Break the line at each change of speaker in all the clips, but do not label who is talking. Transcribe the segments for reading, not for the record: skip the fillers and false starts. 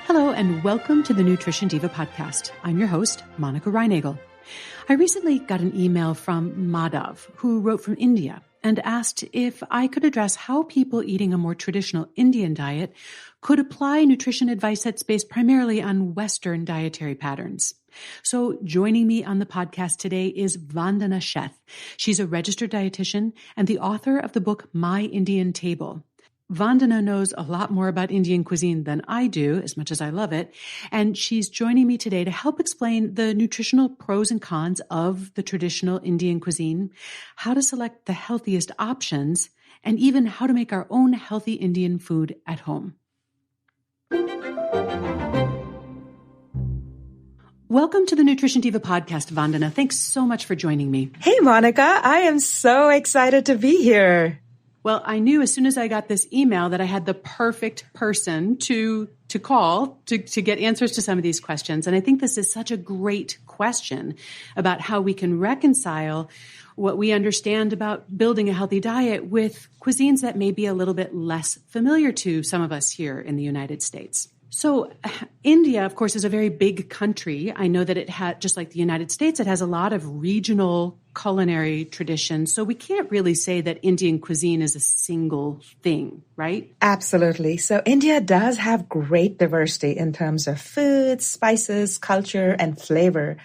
Hello and welcome to the Nutrition Diva podcast. I'm your host, Monica Reinagel. I recently got an email from Madhav, who wrote from India and asked if I could address how people eating a more traditional Indian diet could apply nutrition advice that's based primarily on Western dietary patterns. So joining me on the podcast today is Vandana Sheth. She's a registered dietitian and the author of the book My Indian Table. Vandana knows a lot more about Indian cuisine than I do, as much as I love it, and she's joining me today to help explain the nutritional pros and cons of the traditional Indian cuisine, how to select the healthiest options, and even how to make our own healthy Indian food at home. Welcome to the Nutrition Diva podcast, Vandana. Thanks so much for joining me.
Hey, Monica. I am so excited to be here.
Well, I knew as soon as I got this email that I had the perfect person to call to get answers to some of these questions. And I think this is such a great question about how we can reconcile what we understand about building a healthy diet with cuisines that may be a little bit less familiar to some of us here in the United States. So India, of course, is a very big country. I know that it had, just like the United States, it has a lot of regional culinary traditions. So we can't really say that Indian cuisine is a single thing, right?
Absolutely. So India does have great diversity in terms of food, spices, culture, and flavor.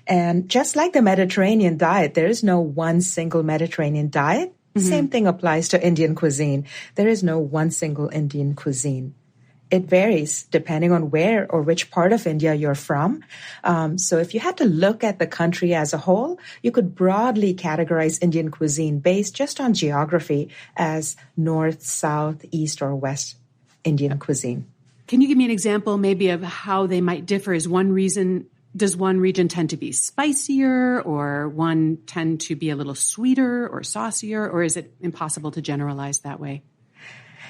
And just like the Mediterranean diet, there is no one single Mediterranean diet. Mm-hmm. Same thing applies to Indian cuisine. There is no one single Indian cuisine. It varies depending on where or which part of India you're from. So if you had to look at the country as a whole, you could broadly categorize Indian cuisine based just on geography as North, South, East, or West Indian cuisine.
Can you give me an example maybe of how they might differ? Does one region tend to be spicier or one tend to be a little sweeter or saucier, or is it impossible to generalize that way?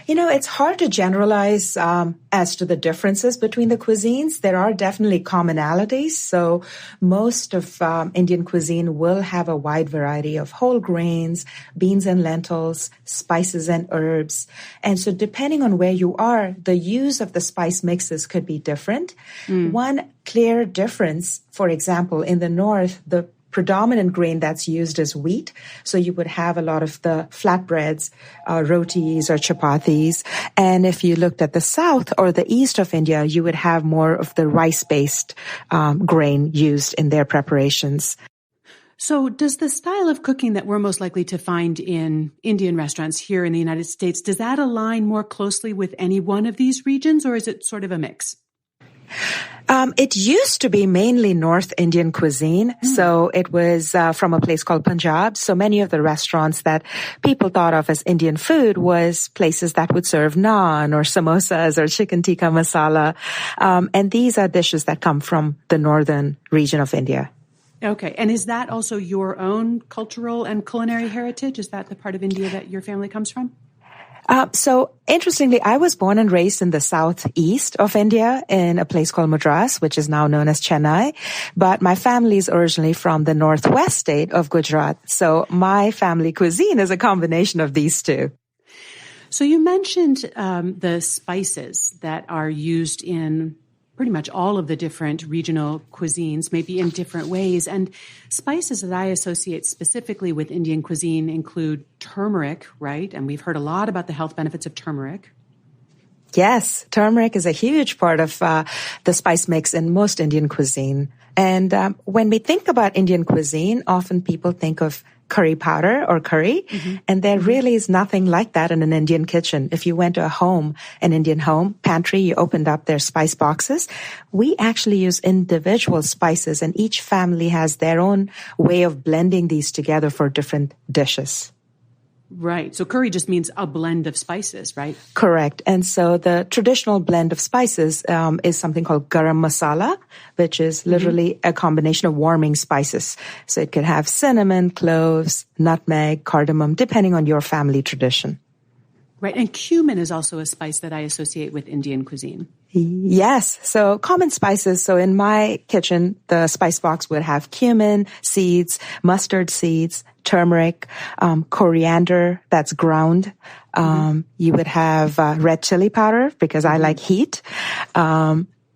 You know, it's hard to generalize as to the differences between the cuisines. There are definitely commonalities. So most of Indian cuisine will have a wide variety of whole grains, beans and lentils, spices and herbs. And so depending on where you are, the use of the spice mixes could be different. One clear difference, for example, in the north, the predominant grain that's used is wheat. So you would have a lot of the flatbreads, rotis or chapatis. And if you looked at the south or the east of India, you would have more of the rice-based grain used in their preparations.
So does the style of cooking that we're most likely to find in Indian restaurants here in the United States, does that align more closely with any one of these regions, or is it sort of a mix?
It used to be mainly North Indian cuisine. So it was from a place called Punjab. So many of the restaurants that people thought of as Indian food was places that would serve naan or samosas or chicken tikka masala. And these are dishes that come from the northern region of India.
Okay. And is that also your own cultural and culinary heritage? Is that the part of India that your family comes from?
So interestingly, I was born and raised in the southeast of India in a place called Madras, which is now known as Chennai. But my family is originally from the northwest state of Gujarat. So my family cuisine is a combination of these two.
So you mentioned the spices that are used in pretty much all of the different regional cuisines, maybe in different ways. And spices that I associate specifically with Indian cuisine include turmeric, right? And we've heard a lot about the health benefits of turmeric.
Yes, turmeric is a huge part of the spice mix in most Indian cuisine. And when we think about Indian cuisine, often people think of curry powder or curry, and there really is nothing like that in an Indian kitchen. If you went to an Indian home pantry, you opened up their spice boxes, we actually use individual spices, and each family has their own way of blending these together for different dishes.
Right. So curry just means a blend of spices, right?
Correct. And so the traditional blend of spices is something called garam masala, which is literally a combination of warming spices. So it could have cinnamon, cloves, nutmeg, cardamom, depending on your family tradition.
Right. And cumin is also a spice that I associate with Indian cuisine.
Yes. So common spices. So in my kitchen, the spice box would have cumin seeds, mustard seeds, turmeric, coriander that's ground. You would have red chili powder because I like heat.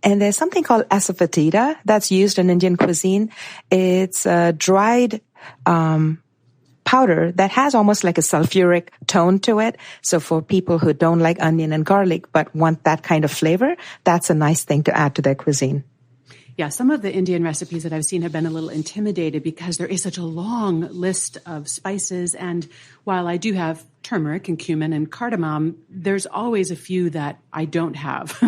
And there's something called asafoetida that's used in Indian cuisine. It's a dried powder that has almost like a sulfuric tone to it. So for people who don't like onion and garlic but want that kind of flavor, that's a nice thing to add to their cuisine.
Yeah, some of the Indian recipes that I've seen have been a little intimidated because there is such a long list of spices. And while I do have turmeric and cumin and cardamom, there's always a few that I don't have.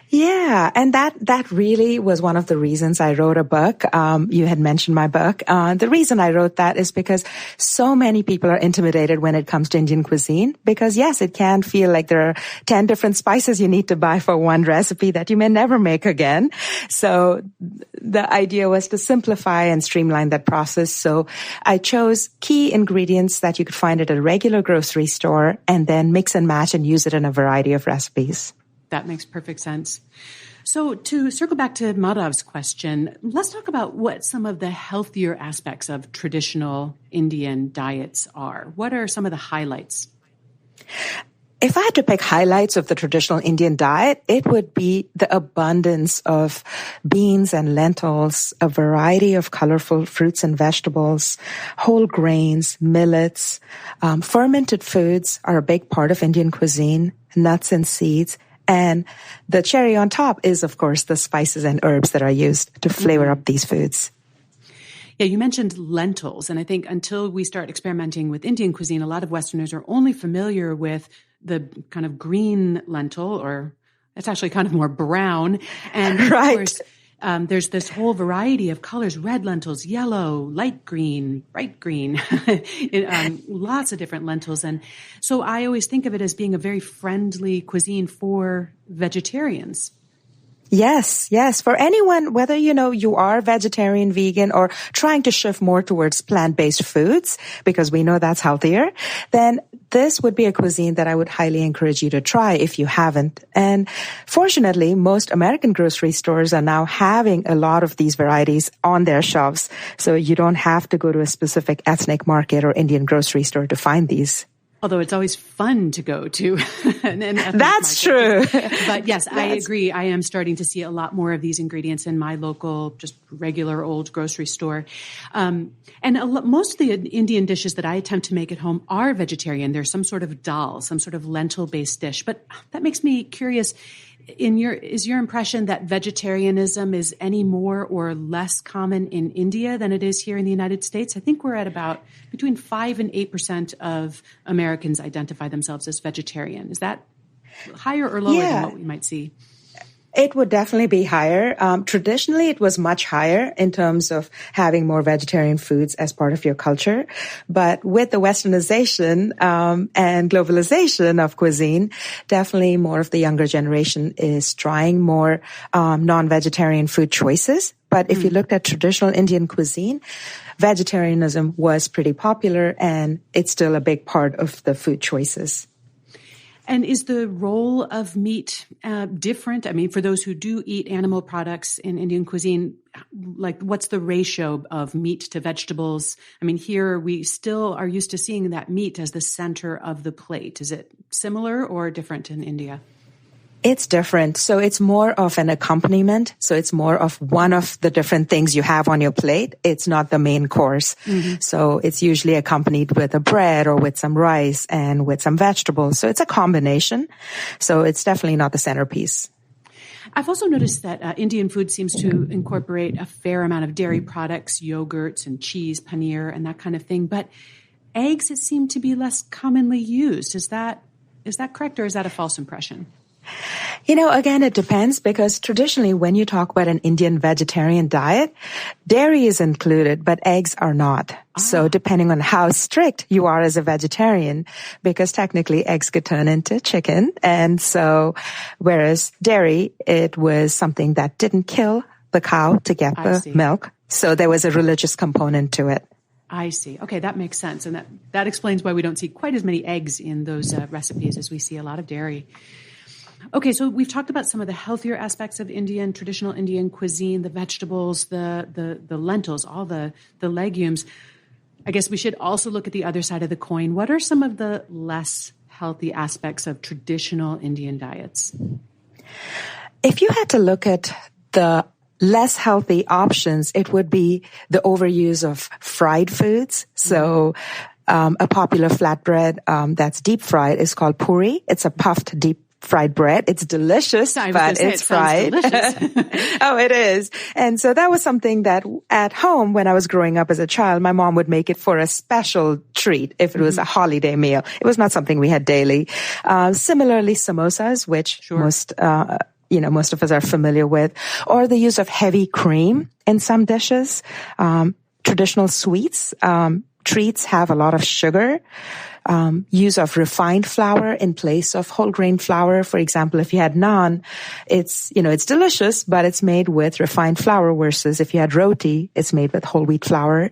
Yeah, and that really was one of the reasons I wrote a book. You had mentioned my book. The reason I wrote that is because so many people are intimidated when it comes to Indian cuisine, because yes, it can feel like there are 10 different spices you need to buy for one recipe that you may never make again. So the idea was to simplify and streamline that process. So I chose key ingredients that you could find at a regular grocery store and then mix and match and use it in a variety of recipes.
That makes perfect sense. So to circle back to Madhav's question, let's talk about what some of the healthier aspects of traditional Indian diets are. What are some of the highlights?
If I had to pick highlights of the traditional Indian diet, it would be the abundance of beans and lentils, a variety of colorful fruits and vegetables, whole grains, millets. Fermented foods are a big part of Indian cuisine, nuts and seeds. And the cherry on top is, of course, the spices and herbs that are used to flavor up these foods.
Yeah, you mentioned lentils. And I think until we start experimenting with Indian cuisine, a lot of Westerners are only familiar with the kind of green lentil, or it's actually kind of more brown. And of course, there's this whole variety of colors: red lentils, yellow, light green, bright green, lots of different lentils. And so I always think of it as being a very friendly cuisine for vegetarians.
Yes. For anyone, whether you are vegetarian, vegan, or trying to shift more towards plant-based foods, because we know that's healthier, then this would be a cuisine that I would highly encourage you to try if you haven't. And fortunately, most American grocery stores are now having a lot of these varieties on their shelves. So you don't have to go to a specific ethnic market or Indian grocery store to find these.
Although it's always fun to go to an ethnic
That's
market.
True.
But yes, I agree. I am starting to see a lot more of these ingredients in my local, just regular old grocery store. And most of the Indian dishes that I attempt to make at home are vegetarian. There's some sort of dal, some sort of lentil-based dish. But that makes me curious. Is your impression that vegetarianism is any more or less common in India than it is here in the United States? I think we're at about between 5 and 8% of Americans identify themselves as vegetarian. Is that higher or lower than what we might see?
It would definitely be higher. Traditionally, it was much higher in terms of having more vegetarian foods as part of your culture. But with the westernization and globalization of cuisine, definitely more of the younger generation is trying more non-vegetarian food choices. But if you looked at traditional Indian cuisine, vegetarianism was pretty popular, and it's still a big part of the food choices.
And is the role of meat different? I mean, for those who do eat animal products in Indian cuisine, like what's the ratio of meat to vegetables? I mean, here we still are used to seeing that meat as the center of the plate. Is it similar or different in India?
It's different. So it's more of an accompaniment. So it's more of one of the different things you have on your plate. It's not the main course. Mm-hmm. So it's usually accompanied with a bread or with some rice and with some vegetables. So it's a combination. So it's definitely not the centerpiece.
I've also noticed that Indian food seems to incorporate a fair amount of dairy products, yogurts and cheese, paneer, and that kind of thing. But eggs, it seemed to be less commonly used. Is that correct, or is that a false impression?
Again, it depends, because traditionally when you talk about an Indian vegetarian diet, dairy is included, but eggs are not. So depending on how strict you are as a vegetarian, because technically eggs could turn into chicken. And so whereas dairy, it was something that didn't kill the cow to get the milk. So there was a religious component to it.
I see. Okay, that makes sense. And that explains why we don't see quite as many eggs in those recipes as we see a lot of dairy. Okay, so we've talked about some of the healthier aspects of traditional Indian cuisine, the vegetables, the lentils, all the legumes. I guess we should also look at the other side of the coin. What are some of the less healthy aspects of traditional Indian diets?
If you had to look at the less healthy options, it would be the overuse of fried foods. So a popular flatbread that's deep fried is called puri. It's a puffed deep fried bread. It's delicious, but it's fried. Oh, it is. And so that was something that at home when I was growing up as a child, my mom would make it for a special treat if it was a holiday meal. It was not something we had daily. Similarly, samosas, which most of us are familiar with, or the use of heavy cream in some dishes. Traditional sweets, treats have a lot of sugar. Use of refined flour in place of whole grain flour. For example, if you had naan, it's delicious, but it's made with refined flour versus if you had roti, it's made with whole wheat flour.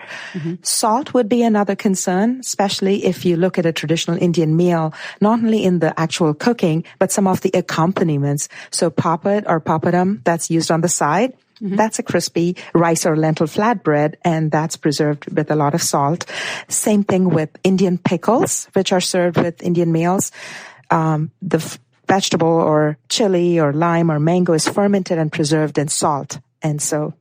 Salt would be another concern, especially if you look at a traditional Indian meal, not only in the actual cooking, but some of the accompaniments. So papad or papadam that's used on the side. That's a crispy rice or lentil flatbread, and that's preserved with a lot of salt. Same thing with Indian pickles, which are served with Indian meals. The vegetable or chili or lime or mango is fermented and preserved in salt. And so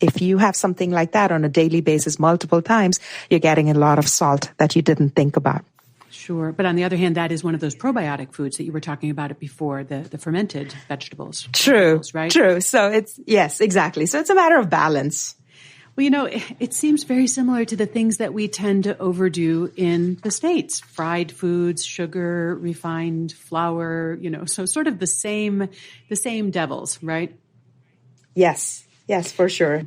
if you have something like that on a daily basis multiple times, you're getting a lot of salt that you didn't think about.
Sure. But on the other hand, that is one of those probiotic foods that you were talking about it before, the fermented vegetables.
True.
Right?
True. So yes, exactly. So it's a matter of balance.
Well, it seems very similar to the things that we tend to overdo in the States. Fried foods, sugar, refined flour, so sort of the same devils, right?
Yes. Yes, for sure.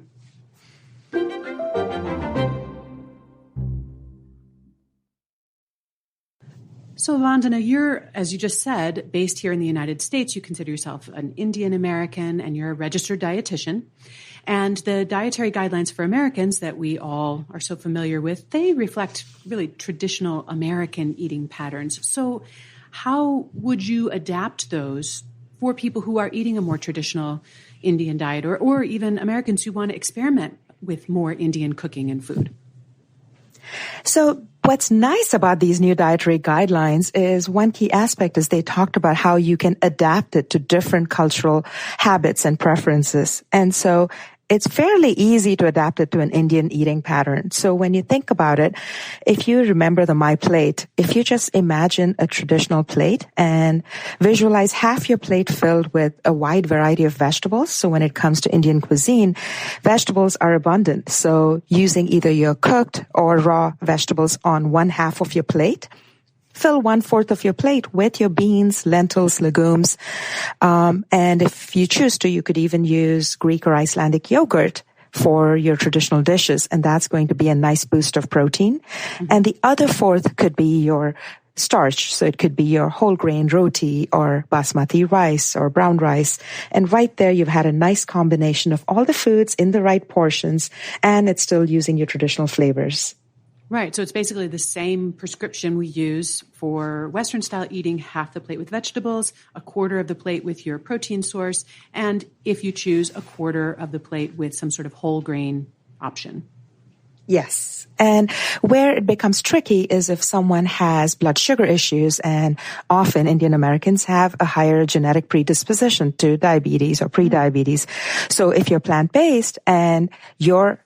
So, Vandana, you're, as you just said, based here in the United States. You consider yourself an Indian American, and you're a registered dietitian. And the dietary guidelines for Americans that we all are so familiar with, they reflect really traditional American eating patterns. So how would you adapt those for people who are eating a more traditional Indian diet, or even Americans who want to experiment with more Indian cooking and food?
So what's nice about these new dietary guidelines is one key aspect is they talked about how you can adapt it to different cultural habits and preferences. And so it's fairly easy to adapt it to an Indian eating pattern. So when you think about it, if you remember the My Plate, if you just imagine a traditional plate and visualize half your plate filled with a wide variety of vegetables. So when it comes to Indian cuisine, vegetables are abundant. So using either your cooked or raw vegetables on one half of your plate, fill 1/4 of your plate with your beans, lentils, legumes. And if you choose to, you could even use Greek or Icelandic yogurt for your traditional dishes. And that's going to be a nice boost of protein. And the other 1/4 could be your starch. So it could be your whole grain roti or basmati rice or brown rice. And right there, you've had a nice combination of all the foods in the right portions, and it's still using your traditional flavors.
Right. So it's basically the same prescription we use for Western style eating, half the plate with vegetables, 1/4 of the plate with your protein source, and if you choose, 1/4 of the plate with some sort of whole grain option.
Yes. And where it becomes tricky is if someone has blood sugar issues, and often Indian Americans have a higher genetic predisposition to diabetes or prediabetes. So if you're plant-based and your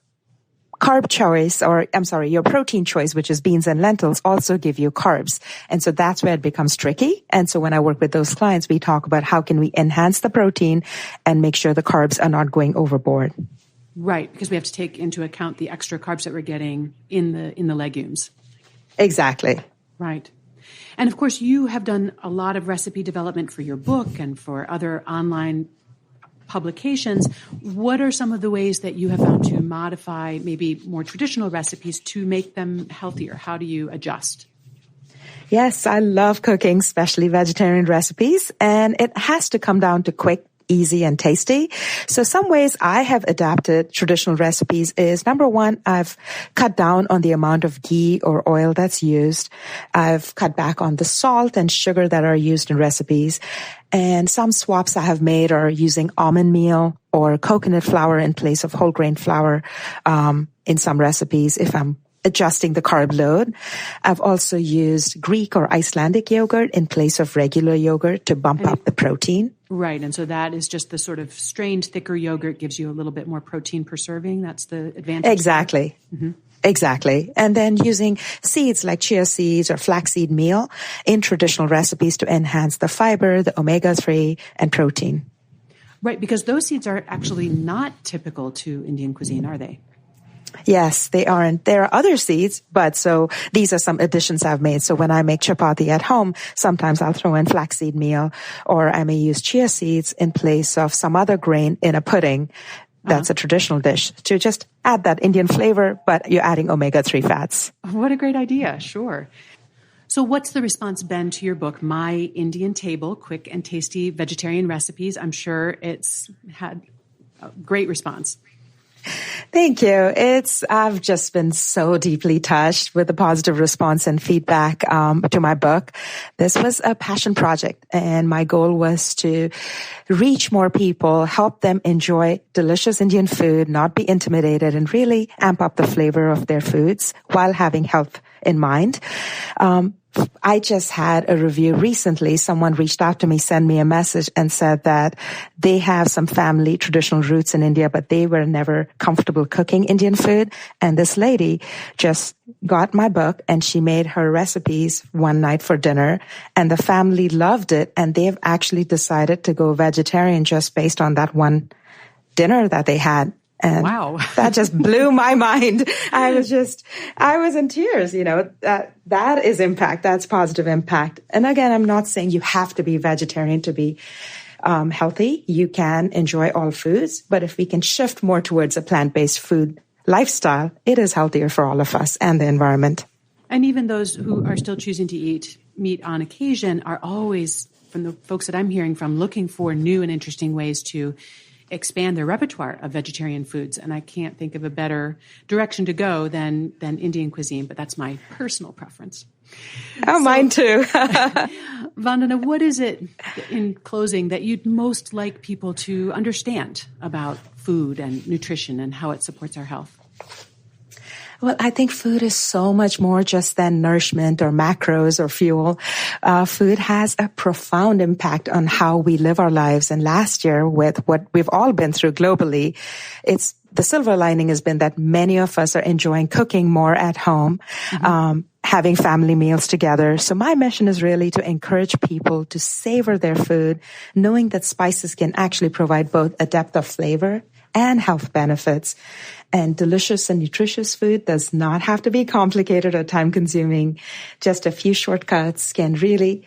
your protein choice, which is beans and lentils, also give you carbs. And so that's where it becomes tricky. And so when I work with those clients, we talk about how can we enhance the protein and make sure the carbs are not going overboard.
Right, because we have to take into account the extra carbs that we're getting in the legumes.
Exactly.
Right. And of course, you have done a lot of recipe development for your book and for other online publications. What are some of the ways that you have found to modify maybe more traditional recipes to make them healthier? How do you adjust?
Yes, I love cooking, especially vegetarian recipes, and it has to come down to quick, easy, and tasty. So some ways I have adapted traditional recipes is, number one, I've cut down on the amount of ghee or oil that's used. I've cut back on the salt and sugar that are used in recipes. And some swaps I have made are using almond meal or coconut flour in place of whole grain flour in some recipes if I'm adjusting the carb load. I've also used Greek or Icelandic yogurt in place of regular yogurt to bump up the protein.
Right. And so that is just the sort of strained, thicker yogurt gives you a little bit more protein per serving. That's the advantage.
Exactly. Mm-hmm. Exactly. And then using seeds like chia seeds or flaxseed meal in traditional recipes to enhance the fiber, the omega-3, and protein.
Right. Because those seeds are actually not typical to Indian cuisine, are they?
Yes, they aren't. There are other seeds, but so these are some additions I've made. So when I make chapati at home, sometimes I'll throw in flaxseed meal, or I may use chia seeds in place of some other grain in a pudding. That's a traditional dish to just add that Indian flavor, but you're adding omega-3 fats.
What a great idea. Sure. So what's the response been to your book, My Indian Table, Quick and Tasty Vegetarian Recipes? I'm sure it's had a great response.
Thank you. I've just been so deeply touched with the positive response and feedback to my book. This was a passion project, and my goal was to reach more people, help them enjoy delicious Indian food, not be intimidated, and really amp up the flavor of their foods while having health in mind. I just had a review recently. Someone reached out to me, sent me a message and said that they have some family traditional roots in India, but they were never comfortable cooking Indian food. And this lady just got my book and she made her recipes one night for dinner, and the family loved it. And they've actually decided to go vegetarian just based on that one dinner that they had. And
wow.
That just blew my mind. I was in tears, that is impact. That's positive impact. And again, I'm not saying you have to be vegetarian to be healthy. You can enjoy all foods, but if we can shift more towards a plant-based food lifestyle, it is healthier for all of us and the environment.
And even those who are still choosing to eat meat on occasion are always, from the folks that I'm hearing from, looking for new and interesting ways to expand their repertoire of vegetarian foods. And I can't think of a better direction to go than Indian cuisine, but that's my personal preference.
Mine too.
Vandana, what is it, in closing, that you'd most like people to understand about food and nutrition and how it supports our health?
Well, I think food is so much more just than nourishment or macros or fuel. Food has a profound impact on how we live our lives. And last year, with what we've all been through globally, the silver lining has been that many of us are enjoying cooking more at home, having family meals together. So my mission is really to encourage people to savor their food, knowing that spices can actually provide both a depth of flavor and health benefits. And delicious and nutritious food does not have to be complicated or time-consuming. Just a few shortcuts can really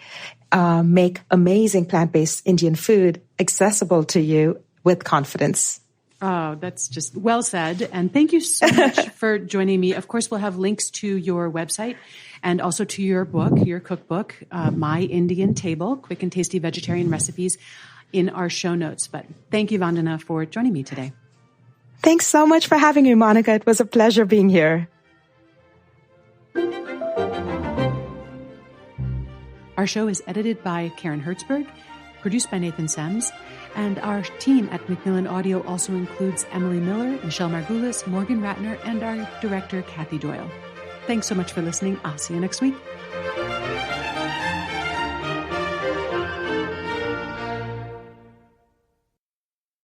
make amazing plant-based Indian food accessible to you with confidence.
Oh, that's just well said. And thank you so much for joining me. Of course, we'll have links to your website and also to your book, your cookbook, My Indian Table, Quick and Tasty Vegetarian Recipes, in our show notes. But thank you, Vandana, for joining me today.
Thanks so much for having me, Monica. It was a pleasure being here.
Our show is edited by Karen Hertzberg, produced by Nathan Sems, and our team at Macmillan Audio also includes Emily Miller, Michelle Margulis, Morgan Ratner, and our director, Kathy Doyle. Thanks so much for listening. I'll see you next week.